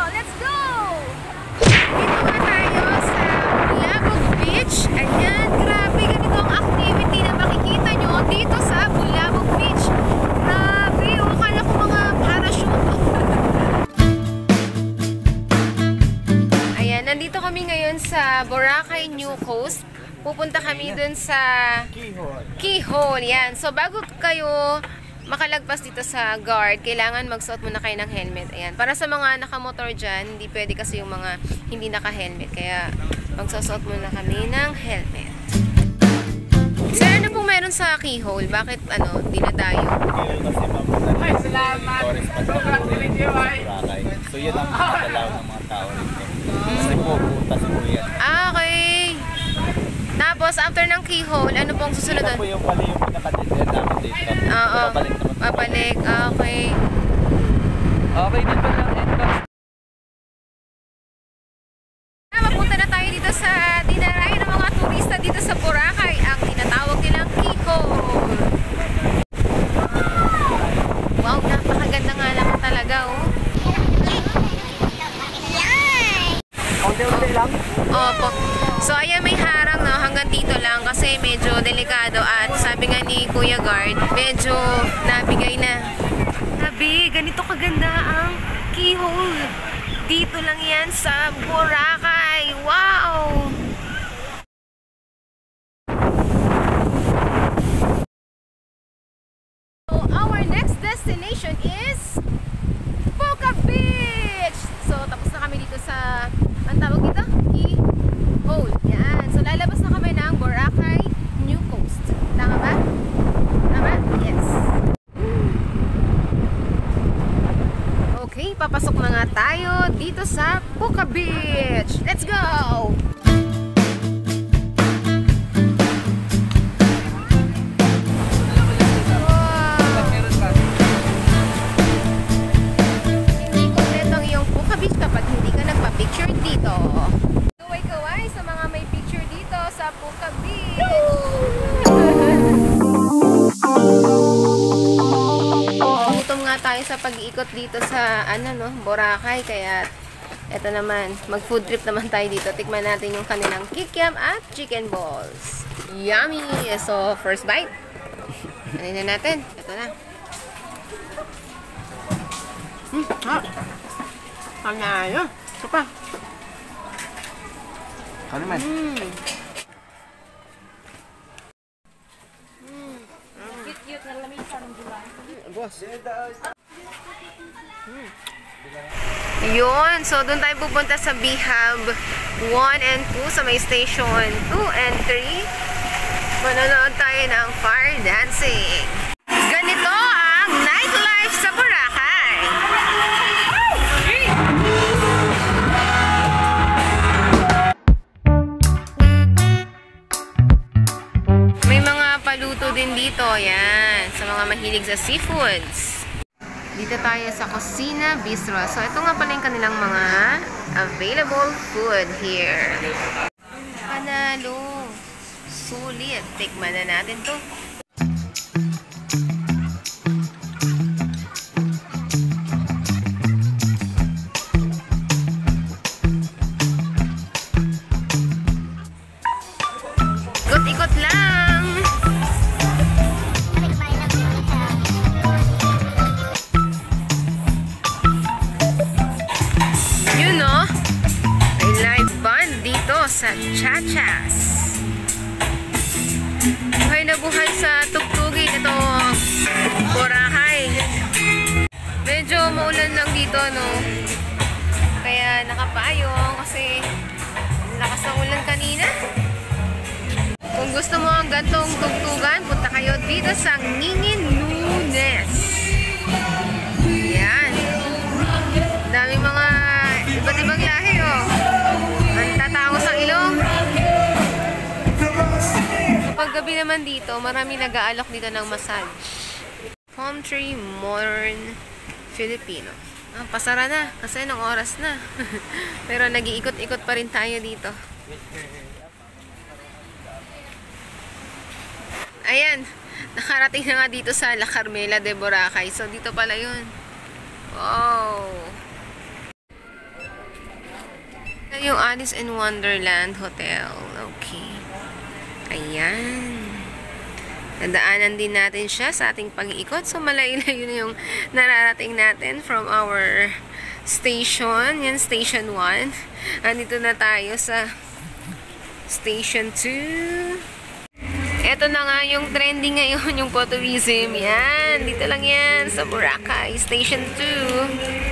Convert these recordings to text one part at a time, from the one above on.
Let's go! Dito nga tayo sa Bulabog Beach. Ayan, grabe ganito ang activity na makikita nyo dito sa Bulabog Beach. Grabe, akala ko mga parachute. Ayan, nandito kami ngayon sa Boracay New Coast. Pupunta kami dun sa Keyhole. Yan. So, bago kayo makalagpas dito sa guard, kailangan magsuot muna kayo ng helmet. Ayan. Para sa mga nakamotor dyan, hindi pwede kasi yung mga hindi naka-helmet. Kaya, magsusuot muna kami ng helmet. So, ano pong meron sa Keyhole? Bakit, di na tayo? Ay, salamat! So, yun ang magdalaw ng mga tao rito. Kasi po, butas po yan. Okay. Tapos, after ng Keyhole, ano pong susunod doon? Ito po yung pala yung pinaka-dead namin dito. Oo. Babalik naman. Babalik. Okay. Okay din ba lang entrance? Mapunta na tayo dito sa dinarayo ng mga turista dito sa Boracay. Ang tinatawag nilang Keyhole. Wow, napakaganda nga naman talaga, oh. Unti-unti lang? Opo. So, ayan, may harang, no? Hanggang dito lang kasi medyo delikado at sabi nga ni Kuya Guard, medyo nabigay na. Sabi, ganito kaganda ang Keyhole. Dito lang yan sa Boracay. Wow! So, our next destination is Puka Beach! So, tapos na kami dito sa, ang tawag dito? Keyhole. Yan. So, lalabas na kami ng Boracay New Coast. Tama ba? Tama? Yes. Okay, papasok na nga tayo dito sa Puka Beach. Let's go! Kapag hindi ka nagpa-picture dito. Kaway-kaway sa mga may picture dito sa Puka Beach. Gutom nga tayo sa pag-iikot dito sa Boracay, kaya eto naman, mag-food trip naman tayo dito. Tikman natin yung kanilang kikiam at chicken balls. Yummy! So, first bite. Ano na natin? Ito na. Hot! Panalo. Ito pa. Ano man? Cute na lamisa ng July. Boss. Yun. So, doon tayo pupunta sa B-Hub 1 and 2 sa may station 2 and 3. Manonood tayo ng fire dancing. Ganito ang nightlife sa Boracay. Paluto din dito, yan, sa mga mahilig sa seafoods. Dito tayo sa Kusina Bistro. So, ito nga pala yung kanilang mga available food here. Panalo! Sulit! Tikman na natin to. Ikot-ikot lang! Sa Chachas. Buhay na buhay sa tugtugin ito Boracay. Medyo maulan lang dito, no? Kaya nakapayong kasi lakas ng ulan kanina. Kung gusto mo ang gantong tugtugan, punta kayo dito sa Ngingin Lunes. Yan. Daming mga iba't ibang lahi, oh. Ang tatangos ang ilong. Kapag gabi naman dito, marami nag-aalok dito ng massage. Palm Tree Modern Filipino. Pasara na kasi ng oras na. Pero nag-iikot-ikot pa rin tayo dito. Ayan, nakarating na nga dito sa La Carmela de Boracay. So dito pala yun. Wow. yung Alice in Wonderland Hotel. Okay. Ayan. Nadaanan din natin siya sa ating pag-iikot. So, malayo-layo na yung nararating natin from our station. Yan, Station 1. Andito na tayo sa Station 2. Ito na nga yung trending ngayon, yung photourism. Yan, dito lang yan sa Boracay, Station 2.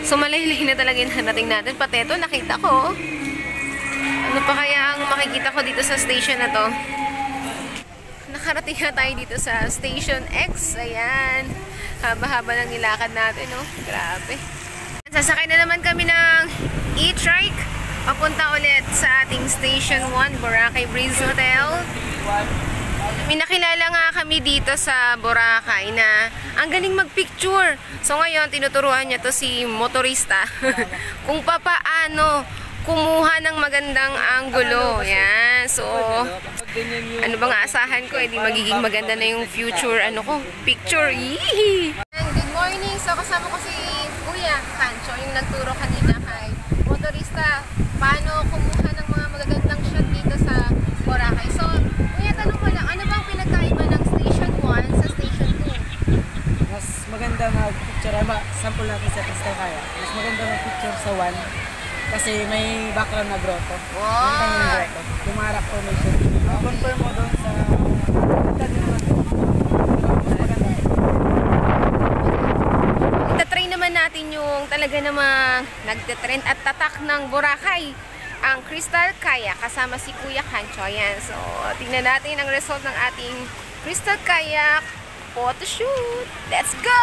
So, malayo-layo na talaga yung narating natin. Pati ito, nakita ko. Ano pa kaya ang makikita ko dito sa station na to? Nakarating na tayo dito sa Station X. Ayan. Haba-haba ng nilakad natin, no? Grabe. Sasakay na naman kami ng e-trike. Papunta ulit sa ating Station 1, Boracay Breeze Hotel. May nakilala nga kami dito sa Boracay na ang galing magpicture. So ngayon, tinuturuan niya to si motorista kung papaano kumuha ng magandang anggulo. Yan. So, ano bang aasahan ko? Di magiging maganda na yung future, picture. Yee! Good morning! So, kasama ko si Kuya Cancho, yung nagturo kanina kay motorista, paano kumuha ng mga magagandang shot dito sa Boracay. So, Kuya, tanong ko lang, ano bang pinagkaiba ng Station 1 sa Station 2? Mas maganda mag-picture, sample natin sa Crystal Kaya. Mas maganda mag-picture sa 1 kasi may background na grotto. Wow! Tumarak formation. Confirm mo doon sa Itatry naman natin yung talaga namang nagtitrend at tatak ng Boracay, ang Crystal Kayak kasama si Kuya Cancho. Ayan. So, tingnan natin ang result ng ating Crystal Kayak photoshoot. Let's go!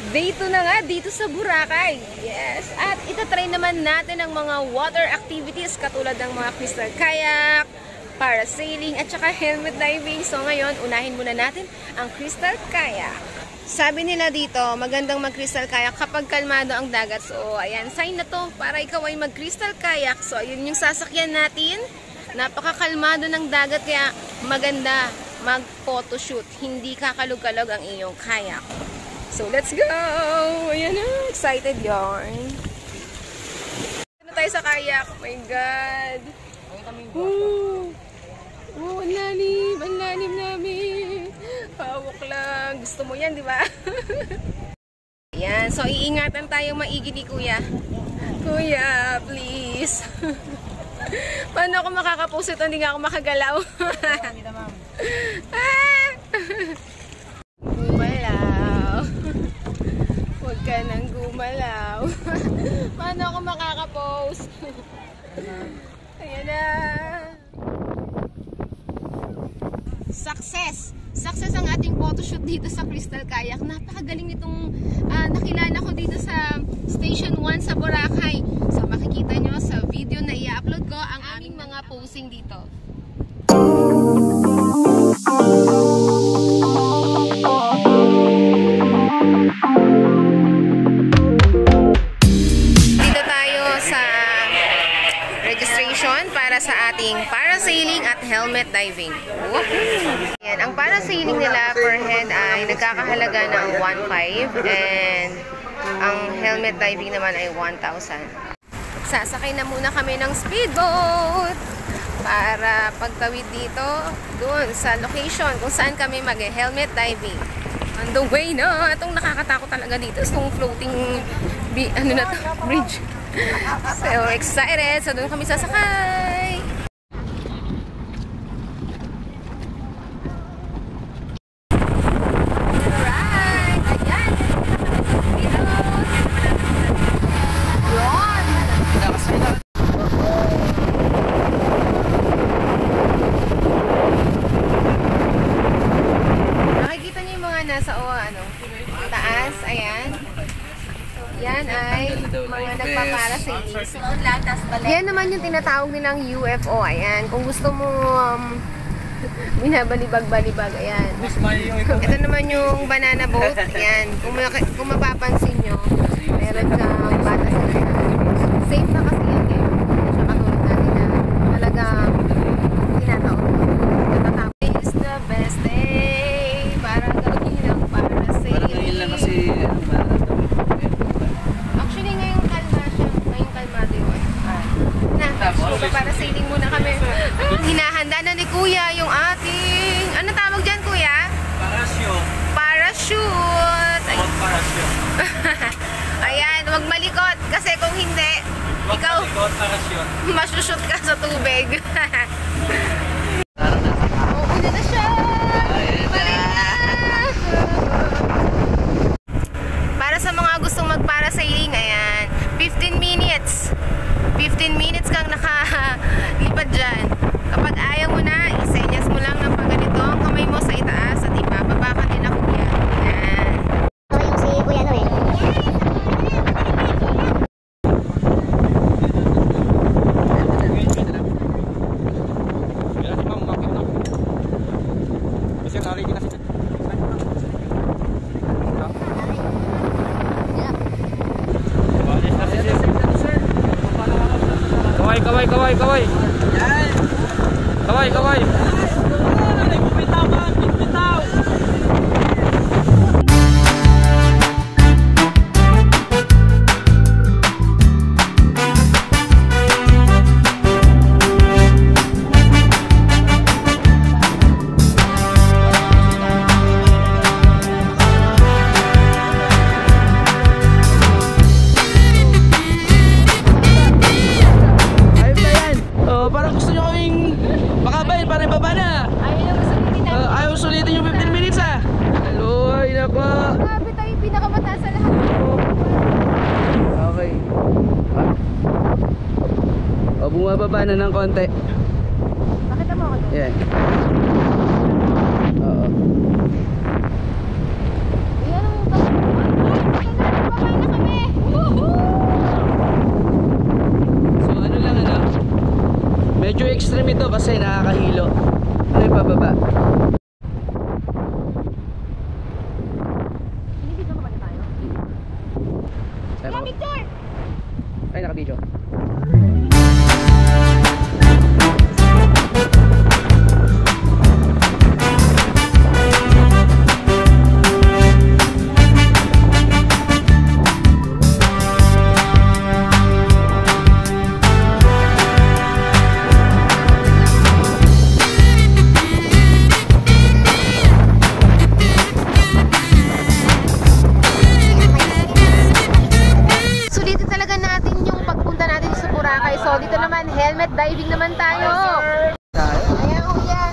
Dito na nga, dito sa Boracay. Yes. At itatry naman natin ang mga water activities katulad ng mga Crystal Kayak, parasailing, at saka helmet diving. So ngayon, unahin muna natin ang Crystal Kayak. Sabi nila dito, magandang mag-Crystal Kayak kapag kalmado ang dagat. So ayan, sign na to para ikaw ay mag-Crystal Kayak. So ayun yung sasakyan natin. Napakakalmado ng dagat kaya maganda mag-photoshoot. Hindi kakalog-kalog ang iyong kayak. So, let's go! Ayan na, excited yarn. Ano tayo sa kayak? Oh my God! Ang lalim namin. Hawak lang. Gusto mo yan, di ba? Ayan, so iingatan tayo maigi ni Kuya. Kuya, please. Paano ako makakapost ito? Hindi nga ako makagalaw. Gumalaw. Huwag ka nang gumalaw. Paano ako makakapost? Ayan na. Success! Success ang ating photoshoot dito sa Crystal Kayak. Napakagaling nitong nakilala ko dito sa Station 1 sa Boracay. So makikita nyo sa video na i-upload ko ang aming mga posing dito. Dito tayo sa registration para sa ating parasailing at helmet diving. Yan, ang parasailing nila per head ay nagkakahalaga ng 1,500 and ang helmet diving naman ay 1,000. Sasakay na muna kami ng speedboat para pagtawid dito doon sa location kung saan kami mag-helmet diving. On the way na, itong nakakatakot talaga dito, itong floating bridge. So excited, so doon kami sasakay. Alright, ayan. Dito. Yun. Nakikita niyo yung mga nasa taas, ayan. Yan ay mga nagpaparasailing. Yan naman yung tinatawag nilang UFO. Ayan, kung gusto mo binabalibag-balibag, ayan. Ito naman yung banana boat. Ayan, kung mapapansin nyo, meron kang bata sa ayan. Safe na kasi yan eh. Siya katulad natin na talagang tinatawag. This is the best day para gawin ang parasailing. Parang ngayon lang kasi Actually, ngayong kalma siya. kuya yung ating, ano tawag dyan kuya? Parasyo. Parachute. Ay, Parasyo. ayan, wag malikot kasi kung hindi, ikaw Parasyo. masushoot ka sa tubig. Oo, una na siya. Balik na. Para sa mga gustong magparasailing, ayan, 15 minutes. 15 minutes kang nakalipad dyan. Kapag ayaw mo na, isenyas mo lang ng pagganito ang kamay mo sa itaas at ibababa ka din na kuya. Ayan. Ito yung si Kuya Noel. Kaway, kaway, kaway, kaway. Kaway, kaway. Parang gusto nyo kaming makabayan para ibaba na. Ayaw sulitin yung 15 minutes ah. Hello, ay nako. Grabe tayo yung pinakamataas sa lahat. Okay. O, bumababa na ng konti. Bakit mo ako doon? Yan. Oo. Ayan ang babay na kami. So ano lang ano. Medyo extreme ito kasi nakakahilo. Ano yung pababa? Binibidyo ka ba na tayo? Ano? Picture! Ay, naka-video. Sulitin talaga natin yung pagpunta natin sa Boracay. So dito naman, helmet diving naman tayo. Ayan kuya.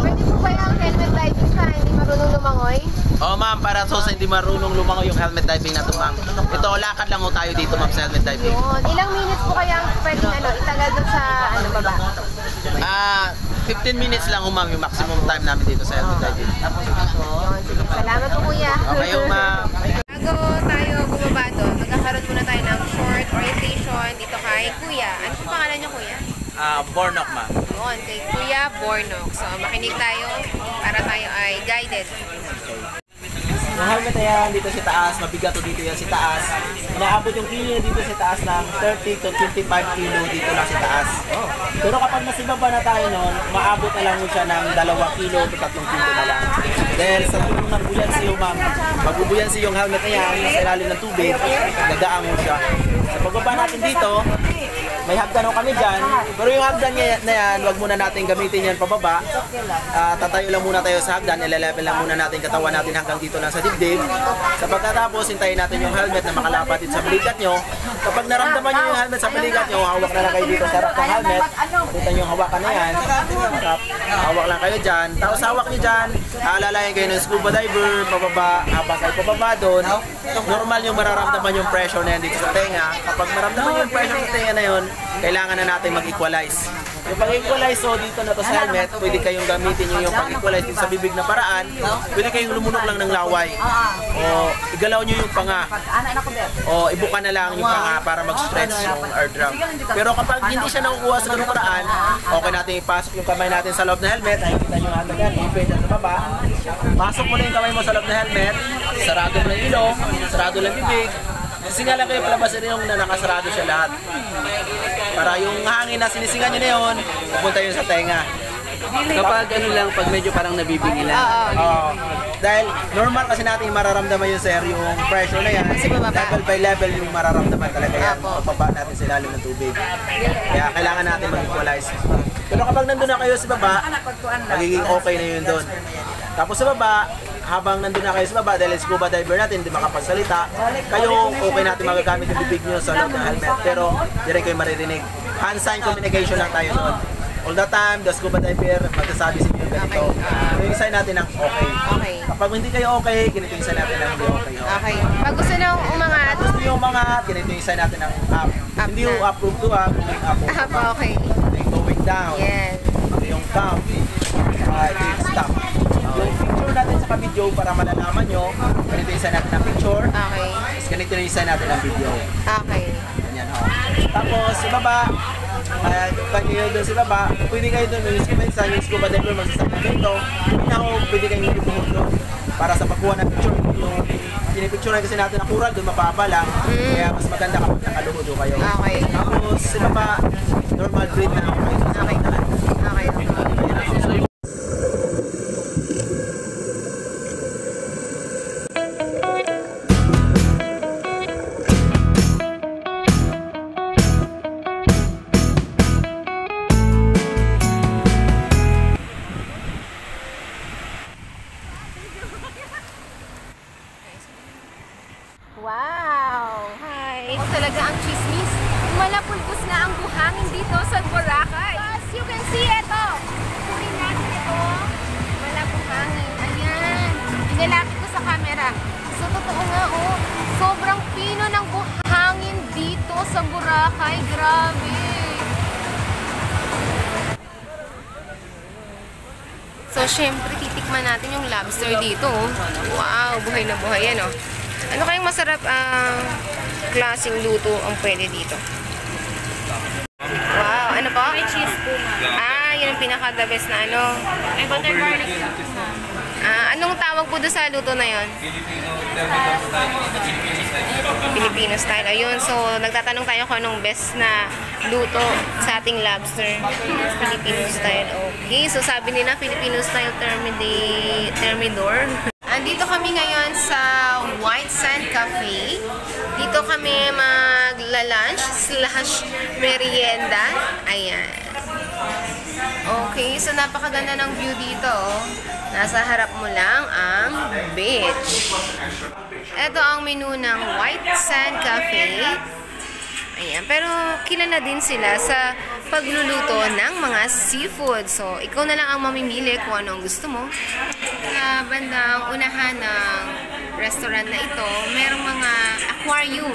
Pwede po ba yung helmet diving sa hindi marunong lumangoy? Oo ma'am, para sa hindi marunong lumangoy yung helmet diving na to ma'am. Ito, lakad lang ho tayo dito ma'am sa helmet diving. Yun. Ilang minutes po kaya ang pwedeng itagal doon sa baba? 15 minutes lang ho ma'am yung maximum time namin dito sa helmet diving. Yun. Sige. Salamat po kuya. Okay ho ma'am. Bago tayo bumaba doon, magkakaroon muna tayo ng short orientation dito kay kuya. Ano po pangalan niyo kuya? Bornok ma'am. Yun, kay Kuya Bornok. So makinig tayo para tayo ay guided. Yung helmet na yan dito sa taas, mabigat to dito yan sa taas. Inaabot yung kilo dito sa taas ng 30 to 25 kilo dito lang sa taas. Pero kapag nasibaba na tayo nun, maabot na lang mo siya ng 2 kilo to 3 kilo na lang. Dahil sa tulong ng buyansi yung ma'am, magbubuyansi yung helmet na yan sa ilalim ng tubig, nagaang mo siya. Sa pagbaba natin dito, may hagdan kami dyan. Pero yung hagdan na yan, huwag muna natin gamitin yan pababa. Tatayo lang muna tayo sa hagdan, ilelevel lang muna natin katawan natin hanggang dito lang sa dibdib. Sa pagkatapos, hintayin natin yung helmet na makalapat dito sa balikat nyo. Kapag naramdaman nyo yung helmet sa balikat nyo, hawak na lang kayo dito sa harap ng helmet. Kita nyo yung hawakan na yan. Hawak lang kayo dyan. Tapos hawak nyo dyan, aalalayan kayo ng scuba diver, pababa, habang kayo pababa doon. Normal yung mararamdaman yung pressure na yan dito sa tenga. Kapag maramdaman yung pressure sa tenga na yun, kailangan na natin mag-equalize. Yung pag-equalize, so dito na to sa helmet, pwede kayong gamitin yung pag-equalize dito sa bibig na paraan. Pwede kayong lumunok lang ng laway. O igalaw nyo yung panga. O ibuka na lang yung panga para mag-stretch yung air drum. Pero kapag hindi siya nakukuha sa ganung paraan, okay natin ipasok yung kamay natin sa loob ng helmet. Nakikita nyo hanggang yan, open at baba. Pasok mo na yung kamay mo sa loob ng helmet. Sarado mo ng ilong, sarado lang bibig. Singalan kayo palabas rin yung na nakasarado siya lahat. Para yung hangin na sinisingan nyo na yun, pupunta yun sa tenga. Kapag ano lang, pag medyo parang nabibigila. Oo. Dahil normal kasi natin mararamdaman yun sir, yung pressure na yan. Level by level yung mararamdaman talaga yan. Pababa natin sa ilalim ng tubig. Kaya kailangan natin mag-equalize. Pero kapag nandun na kayo sa baba, magiging okay na yun doon. Tapos sa baba, habang nandun na kayo sa baba, dahil scuba diver natin, hindi makapagsalita, kayo okay natin magagamit yung bibig nyo sa loob ng helmet, pero di rin kayo maririnig. Hand sign communication lang tayo doon. All the time, the scuba diver, magsasabi sa inyo ganito. Ito yung sign natin ng okay. Okay. Kapag hindi kayo okay, ganito yung sign natin ng hindi okay. Okay. Pag gusto na umangat, Gusto yung mga, ganito yung sign natin ng up. Up Hindi na. yung approve to up, going up. okay. Ito yung going down. Yes. Ito yung down. Ito yung stop. Yung picture natin sa video para malalaman nyo, ganito yung sign natin ng picture. Okay. Tapos ganito yung sign natin ng video. Okay. Ganyan ho. Tapos sa baba, pag kayo doon sa baba, pwede kayo doon, yung scuba diver magsasabi dito, hindi na ako pwede kayo ibuhod doon para sa pagkuha ng picture. Yung pinipicture kasi natin ang coral, doon mababa lang, kaya mas maganda kapag nakaluhod doon kayo. Okay. Tapos sa baba, normal breathe na ako kayo. Okay. Okay. Wow! Hi! Ito talaga ang chismis. Malapulbos na ang buhangin dito sa Boracay. As you can see, ito. Kunin natin ito. Wala buhangin. Ayan. Inilapit ko sa camera. So, totoo nga, oh. Sobrang pino ng buhangin dito sa Boracay. Grabe. So, syempre, titikman natin yung lobster dito. Oh. Wow! Buhay na buhay yan, oh. Ano kayang masarap klaseng luto ang pwede dito? Wow, ano po? May cheese po. Yun ang pinaka-the best na ano. May butter garlic po. Anong tawag po doon sa luto na yun? Filipino style. Ayun, so nagtatanong tayo kung anong best na luto sa ating lobster. Filipino style. Okay, so sabi nila Filipino style Thermidor. Andito kami ngayon sa White Sand Cafe. Dito kami magla-lunch / merienda. Ayan. Okay, so napakaganda ng view dito. Nasa harap mo lang ang beach. Ito ang menu ng White Sand Cafe. Ayan, pero kilala din sila sa pagluluto ng mga seafood. So, ikaw na lang ang mamimili kung ano ang gusto mo. Sa bandang unahan ng restaurant na ito, merong mga aquarium.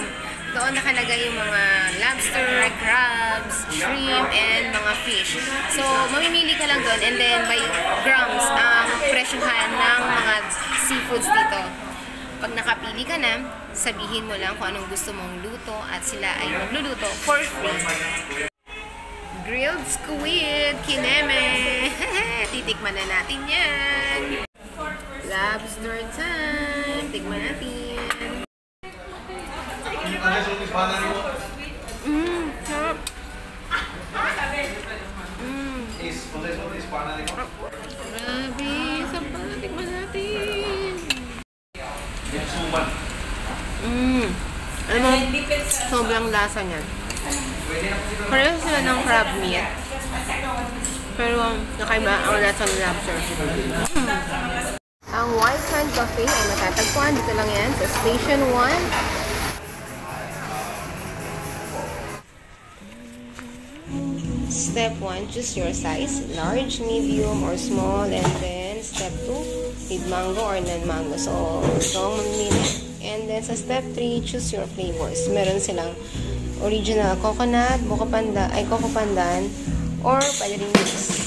Doon nakalagay yung mga lobster, crabs, shrimp, and mga fish. So, mamimili ka lang doon and then by grams ang presyohan ng mga seafoods dito. Pag nakapili ka na, sabihin mo lang kung anong gusto mong luto at sila ay magluluto for free. Grilled squid, kineme. Titikman na natin yan. Lobster time. Tikman natin. Sarap. Grabe, sarap pala. Tikman natin. Alam mo, sobrang lasa niyan. Pareho sila ng crab meat. Pero nakaiba ang lasa ng lobster. Ang White Sand Cafe ay matatagpuan. Dito lang yan sa Station 1. Step 1, choose your size. Large, medium, or small. And then step 2, with mango or non-mango. So, ito ang mamimili. And then sa step 3, choose your flavors. Meron silang original coconut, coco pandan, or pwede rin mix.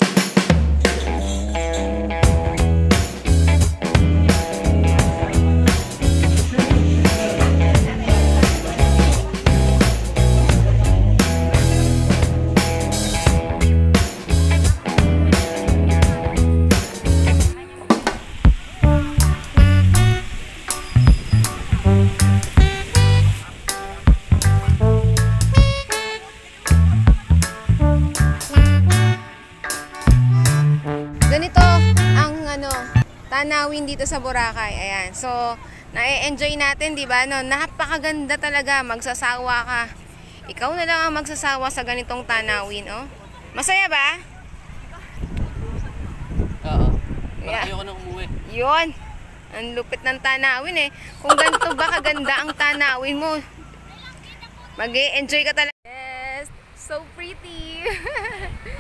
Tanawin dito sa Boracay. Ayan. So, na-enjoy natin, di ba? No, napakaganda talaga. Magsasawa ka. Ikaw na lang ang magsasawa sa ganitong tanawin, oh. Masaya ba? Yeah. Ayoko na umuwi. Yun. Ang lupit ng tanawin eh. Kung ganito ba kaganda ang tanawin mo, mag-e-enjoy ka talaga. Yes, so pretty.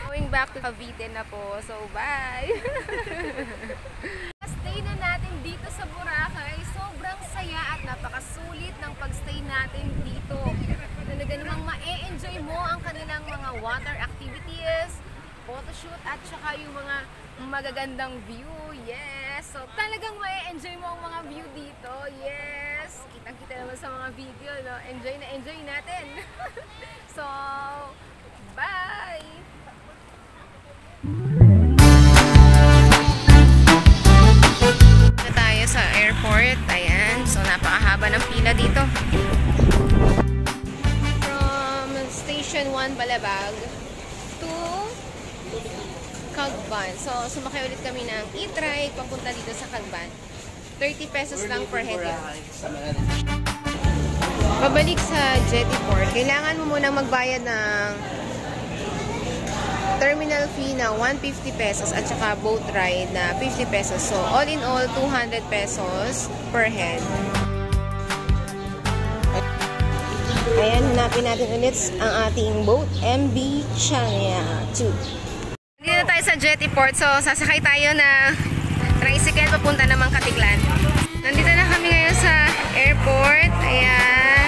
Going back to Cavite na po. So, bye. Stay na natin dito sa Boracay. Sobrang saya at napakasulit ng pagstay natin dito. Talaga namang ma-e-enjoy mo ang kanilang mga water activities, photoshoot at saka yung mga magagandang view. Yes! So talagang ma-enjoy mo ang mga view dito. Yes! Kitang-kita naman sa mga video, no? Enjoy na enjoy natin. So, bye! Na tayo sa airport. Ayan. So, napakahaba ng pila dito. From Station 1 Balabag to Cagban. So, sumakay ulit kami ng e-trike papunta dito sa Cagban. 30 pesos lang per head yun. Pabalik sa Jetty Port, kailangan mo munang magbayad ng terminal fee na 150 pesos at saka boat ride na 50 pesos. So, all in all, 200 pesos per head. Ayan, hanapin natin ulit ang ating boat, MB Chania 2. Dito na tayo sa Jetty Port. So, sasakay tayo na tricycle papunta namang Katiklan. Nandito na kami ngayon sa airport. Ayan.